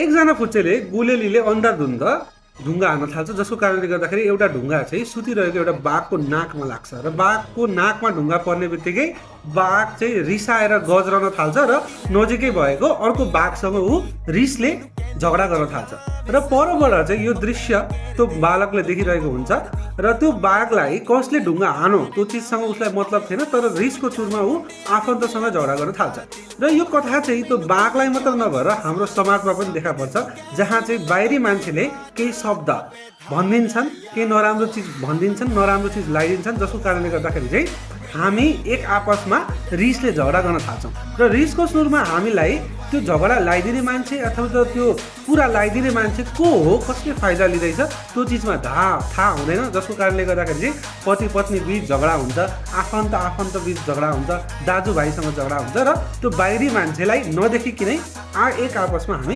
एकजना फुच्चेले गुलेलीले अन्धाधुन्द ढुङ्गा हान्न थाल्छ, जसको कारणले गर्दाखेरि एउटा ढुङ्गा चाहिँ सुतिरहेको एउटा बाघको नाकमा लाग्छ र बाघको नाकमा ढुङ्गा पर्ने बित्तिकै बाघ चाहिँ रिसाएर गजरन थाल्छ र नजिकै भएको अर्को बाघसँग ऊ रिसले झगडा गर्न थाल्छ र परबाट चाहिँ यो दृश्य त्यो बालकले देखिरहेको हुन्छ र त्यो बाघलाई कसले ढुङ्गा हानो त्यो चिजसँग उसलाई मतलब थिएन, तर रिसको चुरमा ऊ आफन्तसँग झगडा गर्न थाल्छ। र यो कथा चाहिँ त्यो बाघलाई मात्र नभएर हाम्रो समाजमा पनि देखा पर्छ, जहाँ चाहिँ बाहिरी मान्छेले केही शब्द भनिदिन्छन्, केही नराम्रो चिज भनिदिन्छन्, नराम्रो चिज लगाइदिन्छन्, जसको कारणले गर्दाखेरि चाहिँ हामी एक आपसमा रिसले झगडा गर्न थाल्छौँ र रिसको सुरुमा हामीलाई त्यो झगडा लगाइदिने मान्छे अथवा त्यो कुरा लगाइदिने मान्छे को हो, कसले फाइदा लिँदैछ त्यो चिजमा थाहा हुँदैन, जसको कारणले गर्दाखेरि चाहिँ पति पत्नी बिच झगडा हुन्छ, आफन्त बिच झगडा हुन्छ, दाजुभाइसँग झगडा हुन्छ र त्यो बाहिरी मान्छेलाई नदेखिकनै एक आपसमा हामी